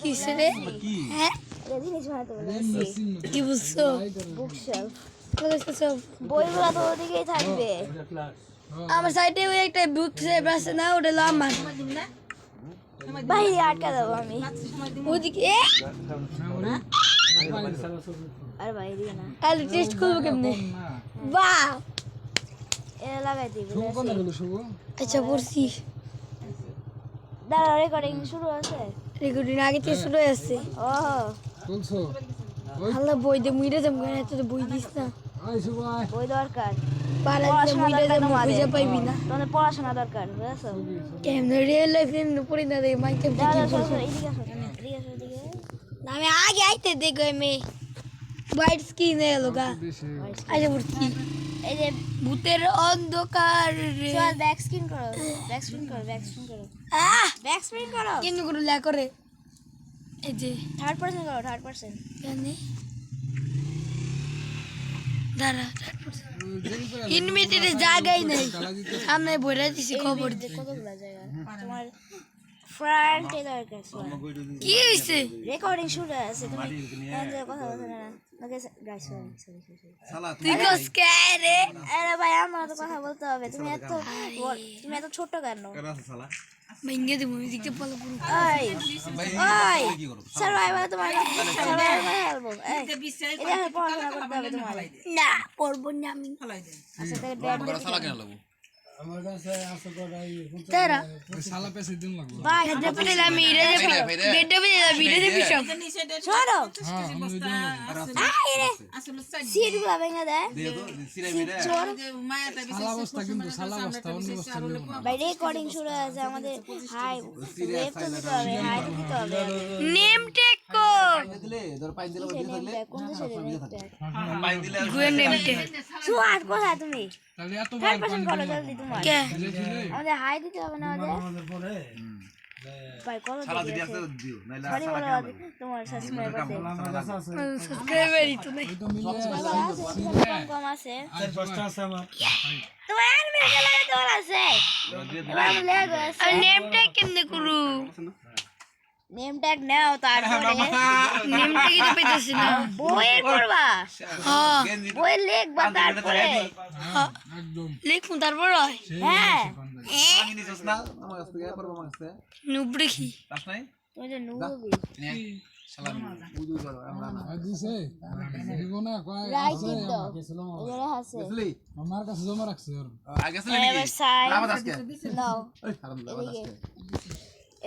কিসরে হ্যাঁ কি বুঝছো বইগুলো তো ওদিকেই থাকবে। আমার সাইডে ওই একটা বুক সেভ আছে না, ওটা হলো আমার বাইরে আটকা দেবো আমি। ওদিকে আর বাইরে না, তাহলে টেস্ট করবো কেমনে? বাহ, এটা লাগাই দিবি। আচ্ছা পড়ছি। দাঁড়া, রেকর্ডিং শুরু আছে। রেকর্ডিং আগে থেকে শুরু হয়ে আসছে। ও আল্লাহ বই দে মুইরে যাম কেন, এত বই দিস না। বই দরকার, পাড়াতে মুইরে যাম, বুঝে পাইবি না। তোমাদের পড়াশোনা দরকার, বুঝেছো? কেমনে রিয়েল লাইফ এমনি পড়ি না রে মাইকে কি দাঁড়া, বলছো? এদিকে আসো, এদিকে আসো, এদিকে। না আমি আগে আইতে দেখো আমি হোয়াইট স্ক্রিন এ লোগা আচ্ছা পড়ছি। এই যে ভূতের অন্ধকার চল ব্যাক স্ক্রিন করো, ব্যাক স্ক্রিন করো, ব্যাক স্ক্রিন করো, ব্যাক স্ক্রিন করো। কেমনে করে লা করে? এই যে থার্ড পারসন করো, থার্ড পারসন। জানি দাঁড়া ইনমিটের জায়গাই নাই, সামনে বইরা দিছি খবর দি। কতগুলো জায়গা তোমার ফ্রন্টে দরকার। কি হইছে? রেকর্ডিং শুরু আছে, তুমি এনজয় কথা বলছো না। ওকে গাইস, সরি তুই কস কে রে? আরে ভাই, আমার তো কথা বলতে হবে। তুমি এত ছোট কেন? ভেঙে দেবো আমি দেখতে পালো পুরো। ওই ওই সার্ভাইভার, তোমার সার্ভাইভার খেলবো। এটা পড়াশোনা করতে হবে তোমার। না পড়বো না আমি। আচ্ছা তাহলে ব্যাট আমার কাছে আছে গড়াই তারা সালা পেছে দিন লাগবে ভাই হেডে পেলে আমি ইরে যাব বেডে পেলে বিরে দেবি সব ছোড়ো। হ্যাঁ আমি দিন আরে সিট গুলো ভেঙে দেয়। চোর সালা বস্তা কিন্তু সালা বস্তা অন্য বস্তা নেব না ভাই, রেকর্ডিং শুরু আছে আমাদের। হাই রেপ তো দিতে হবে, হাই দিতে হবে। নেম টেক কোড কোন দেশের গুয়েন নেম টেক সুয়াট কোথায় তুমি? তাহলে এত থার্ড পারসন করো জলদি তোমার। কে আমাদের হাই দিতে হবে না আমাদের। আমাদের পরে ভাই করো দিতে আছে। সরি বলো তোমার সাবস্ক্রাইবার আছে। আমার কাছে আছে সাবস্ক্রাইবারই তো নাই। তো মিলে কম আছে। আর পাঁচটা আছে আমার তোমার এনিমি লাগে তোর আছে। এবার আমি লেগ আছে। আর নেম টেক কেমনে করু? নেম ট্যাগ নাও, তারপরে নেম টেক তো পেতেছি না। বই করবা। হ্যাঁ বই লিখবা, তারপরে একদম লিখুন তারপর হয় হ্যাঁ। নুবড়ে কি তুমি তো নুবি। দিছে দিব না কয় রাইট আছে দিত আমার কাছে এরা আছে। আমার কাছে জমা রাখছে ওর এবার সাইড নাও, এদিকে।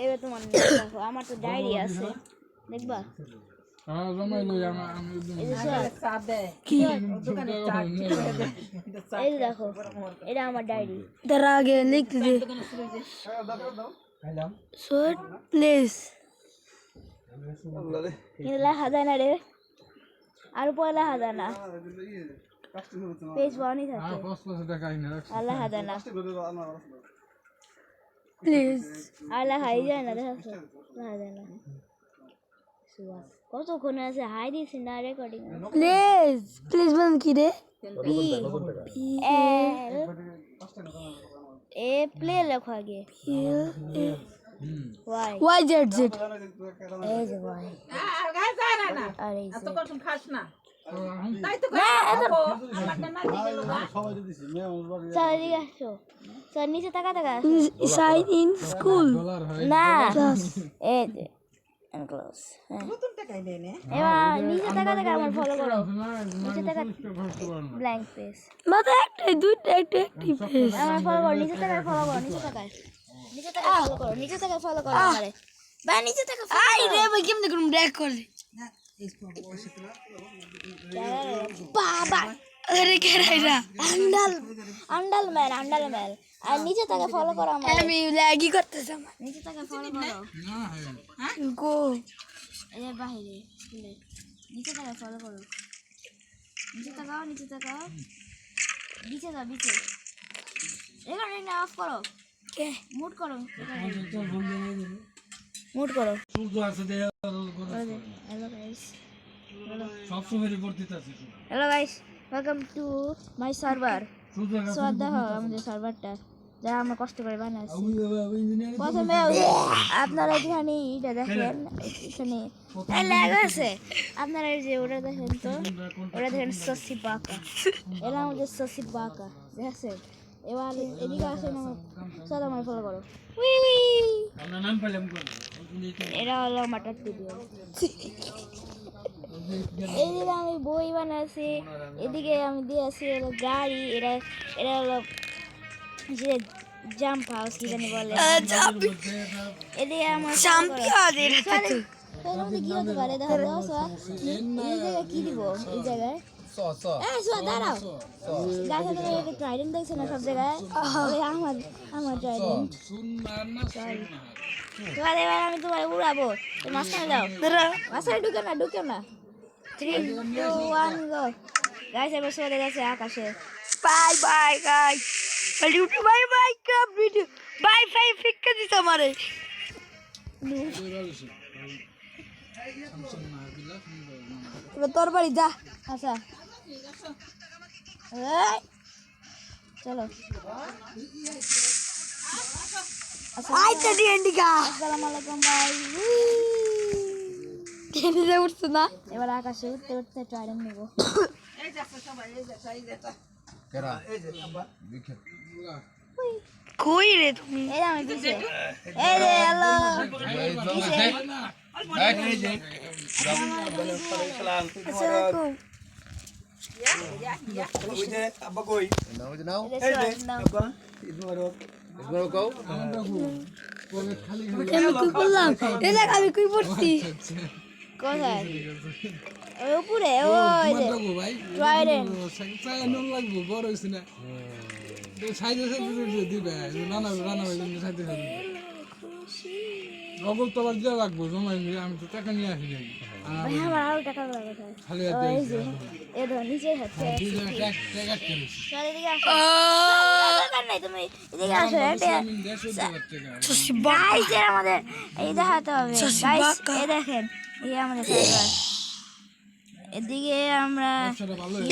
এবার তোমার দেখো, আমার তো ডায়েরি আছে, দেখবা? হ্যাঁ জমা লই আমি এই যে কি এই যে দেখো, এটা আমার ডায়েরি। তার আগে লিখতে দে শর্ট প্লেস কিন্তু লেখা যায় না রে, আর পরে লেখা যায় না, পেজ বানই থাকে, আর 500 টাকা আইনা রাখছে আর লেখা যায় না, প্লেস আর লেখাই যায় না, দেখাচ্ছ লেখা যায় না। কতক্ষণ আছে, হাই দিছি না রেকর্ডিং। প্লেস প্লেস মানে কি রে? পি এল এ প্লে লেখো আগে, ওয়াই ওয়াই জেড জেড এই যে ওয়াই, আর এই যে চল এদিকে আসো, চল নিচে তাকা তাকা। সাইন ইন স্কুল ডলার হয় না ক্লাস এই যে ক্লোজ। এবার নিচে তাকা তাকা, আমার ফলো করো, নিচে তাকা, ব্ল্যাঙ্ক পেজ, মাথা একটাই দুইটা একটা একটি ফেস আমার ফলো করো, নিচে তাকায় ফলো করো, নিচে তাকায়, নিচে তাকায় ফলো করো, নিচে তাকায় ফলো করো আমারে ভাই, নিচে তাকায় ফলো আই রে ভাই কেমনে করুম ব্রেক করে বাবা আরে কে রাইরা আন্ডাল আন্ডাল ম্যাল, আর নিচে তাকায় ফলো করো আমারে, আমি লাগি করতেছি আমার নিচে তাকায় ফলো করো। গো এই যে বাহিরে স্কুলে, নিচে তাকায় ফলো করো, নিচে তাকাও, নিচে তাকাও, নিচে যাও, নিচে রেকর্ডিং অফ করো, কে মুড করো, মুড মুড করো। সূর্য আছে দে হ্যালো গাইস, সব সময় রিপোর্ট দিতে আছে hello guys, welcome to my server. Surya so দেখো আমাদের সার্ভারটা যা আমরা কষ্ট করে বানাইছি প্রথমে আপনারা এখানে এটা দেখেন এখানে ল্যাগ আছে আপনারা এই যে ওটা দেখেন তো ওটা দেখেন সসি বাঁকা এরা আমাদের সসি বাঁকা দেখছে এবার এদিকে আসেন আমার সাদা আমার ফলো করো এরা হলো মাটার ভিডিও এইদিকে আমি বই বানাইছি এদিকে আমি দিয়েছি হলো গাড়ি এরা এরা হলো যে জাম্প হাউস কি জানি বলে এদিকে আমার কি হতে পারে দেখো এই জায়গায় কি দিব এই জায়গায় দাঁড়াও গাছ ট্রাইডেন্ট দেখছে না সব জায়গায় আমার ট্রাইডেন্ট তোমার এবার আমি তোমার উড়াবো মাঝখানে দাও মাঝখানে ঢুকে না 3, 2, 1 গো গাইস এবার চলে গেছে আকাশে বাই গাইস ইউটিউব বাই কাপ ভিডিও বাই ফিক্কা দিতে আমারে তোর বাড়ি যা আচ্ছা চলো আইতা দি এন্ডিকা আসসালামু আলাইকুম ভাই কেনে উঠছ না এবার আকাশে উঠতে উঠতে ট্রাইডেন্ট নেব এই যাচ্ছে সবাই এই যাচ্ছে এই যাচ্ছে কেরা এই যে আব্বা বিখ্যাত কই রে তুমি এই আমি দিছে এই রে হ্যালো এই যে সালাম আসসালামু ওই যে আব্বা কই নাও এই যে আব্বা ঈদ মোবারক এগুলো কও খালি আমি কই করলাম এই দেখ আমি কই পড়ছি কোথায় ওই উপরে ওই যে ভাই ট্রাইডেন্ট চাই নুন লাগবো বড় হইছে না তো সাইজে সাইজে দিবে নানা ভাই সাইজে সাইজে নগদ তো আবার দেওয়া লাগবো জমাই আমি তো টাকা নিয়ে আসি নাই ভাই আমার আরো টাকা লাগবে খালি এই যে এই ধর নিচে হাতে টাকা করিস চল এদিকে আসো দরকার নাই তুমি এদিকে আসো গাইস আমাদের এই দেখাতে হবে গাইস এই দেখেন এই আমাদের সাইবার এদিকে আমরা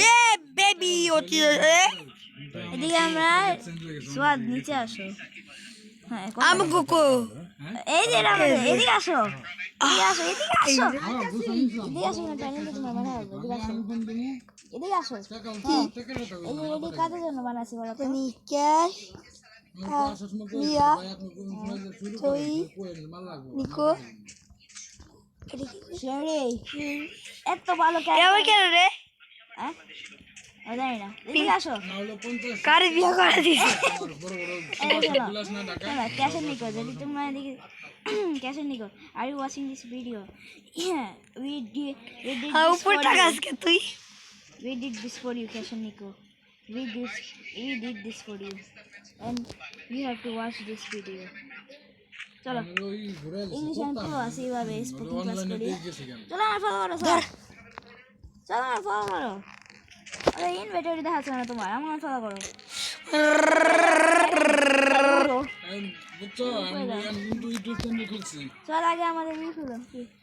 এ বেবি ওটি এদিকে আমরা সোয়াদ নিচে আসো হ্যাঁ আমি কোকো এই যে আমাদের এদিকে আসো এদিকে আসো না ট্রেনিং দিতে তোমার বানাবো এদিকে আসো এই যে এডি কাদের জন্য বানাইছি বলো তো নিকেশ মিয়া তুই নিকো শেরি এত ভালো কেন রে হ্যাঁ ও জানি না এদিকে আসো কারে বিয়া করে দিছে ক্যাশের নিকো যদি তোমরা এদিকে ক্যাশের নিকো are you watching this video we did উপর টাকা আজকে তুই we did this for you Cashin Nico we did this for you and you have to watch this video চলো ইংলিশ আমি পুরো আসি এভাবে স্পোকেন ক্লাস করি চলো আমার ফলো করো চলো আমার ফলো করো আরে ইনভাইটারি দেখাচ্ছে না তোমার আমার ফলো করো বুঝছো আমি কিন্তু ইউটিউব চ্যানেল খুলছি চল আগে আমাদের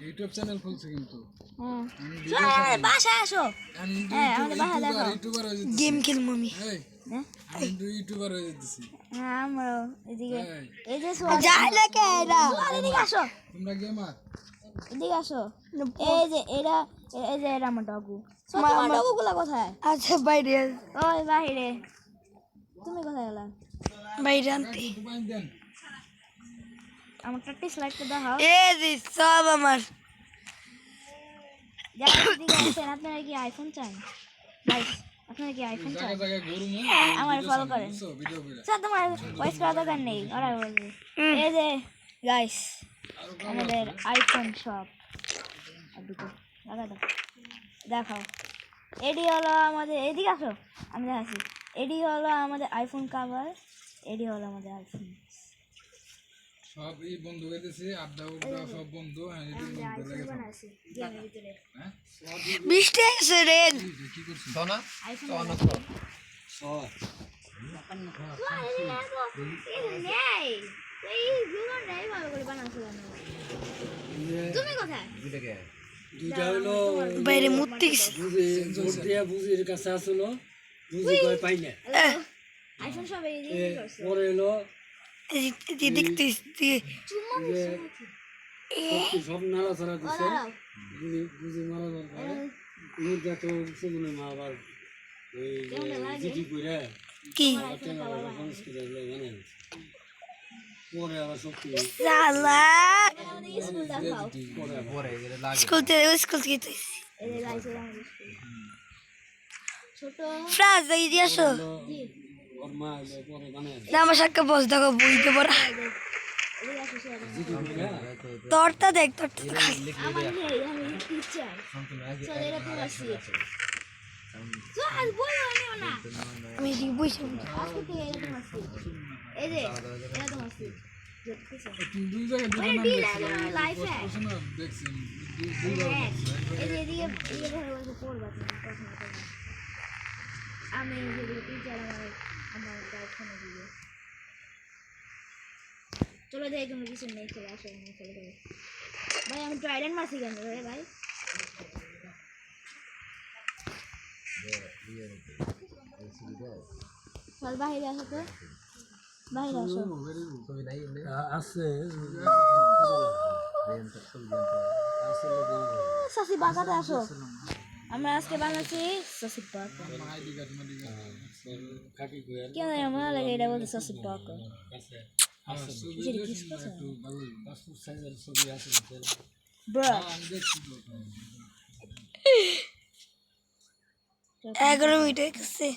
ইউটিউব চ্যানেল খুলছি কিন্তু হ্যাঁ চল আমাদের বাসায় আসো হ্যাঁ আমাদের বাসায় দেখো ইউটিউবার হয়ে গেম খেল মামি এই আমি কিন্তু ইউটিউবার হয়ে যাচ্ছি হ্যাঁ আমরাও এদিকে এই যে যাইলে কে এরা এদিকে আসো তোমরা গেমার এদিকে আসো এই যে এরা আমার ডগু তোমার ডগুগুলা কোথায় আচ্ছা বাইরে ওই বাইরে তুমি কোথায় গেলা বাইরে আনতে তোমায় দেন আমার প্র্যাকটিস লাইটটা দেখাও এ জি সব আমার এদিকে আসেন আপনারা কি আইফোন চান গাইস আপনারা কি আইফোন চান জায়গায় ঘুরুম আমার ফলো করেন ভিডিও করে স্যার তোমার ভয়েস করা দরকার নেই ওরা বলবে এই যে গাইস আমাদের আইফোন শপ দেখাও এডি হলো আমাদের এদিকে আসো আমি দেখাচ্ছি এডি হলো আমাদের আইফোন কভার এডি হলো আমাদের আইফোন সব এই বন্ধু হইতেছে আড্ডা উড্ডা সব বন্ধু হ্যাঁ এই বন্ধু লাগে হ্যাঁ বৃষ্টি এসে রে কি করছিস সোনা আইফোন তুমি কোথায় এটাকে দুইটা হলো বাইরে মুত্তি গেছে বুঝি জোর দিয়া বুঝির কাছে আসলো বুঝি কই পাই না আইফোন সব এই এ দিয়ে করছে পরে এলো দেখতেছি চুম্মা যে মিশছে সব নাড়াচাড়া দিছে ওরাও বুঝি মারা দরকার মুরগা তো সেগুলো মা আবার ওই জিটি করে কি পরে আবার শক্তি সালা আমাদের স্কুল দেখাও পরে এগুলো লাগে স্কুল থেকে এই যে লাইছে আমাদের স্কুল ছোট ফ্রাজ এই দিয়ে আসো ওর মা এলো পরে বানায় না আমার সাথে বস দেখো বইতে পড়া এদিকে আসো সবাই জিটি করে তোরটা দেখ তোরটা আমার নেই আমি টিচার চল এটা তো আসি চল বলো না আমি দি বইছি আজকে থেকে এটা তো আসি এই যে এটা তো আসি দেখতেছো দুই জায়গায় দুটো ওই নাম ডিল দেখছি লাইফ হ্যাক শোনা দেখছি দুইবার এই যে এদিকে ধরে বসে পড়বা তুমি কথা না বলবা। আমি যদি টিচার আমার গার্লফ্রেন্ড দিয়ে চলো দেখি তুমি কিছু নেই চলে আসো না চলে যাবে ভাই আমি ট্রাইডেন্ট মারছি কেন রে ভাই চল বাইরে আসো তো বাইরে আসো ছবি নাই এমনি আছে সাসি বাগাতে আসো আমরা আজকে বানাচ্ছি সাসি বাগা আইডি কার্ড মাইডি কাকি করে কেন মনে লাগে এটা বলতে সাসি বাগা আছে কিসের কিস করছে একটু ভালো পাসপোর্ট সাইজের ছবি আছে ব্রো আমি দেখছি তো 11 মিনিট গেছে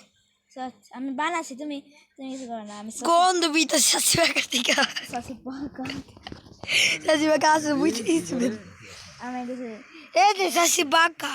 আমি বানাচ্ছি তুমি তুমি কিছু করো না আমি গন্ধ বিতা সাসি বাকা থেকে সাসি বাগা সাসি বাকা আসে বুঝতে আমি কিছু এই যে সাসি বাকা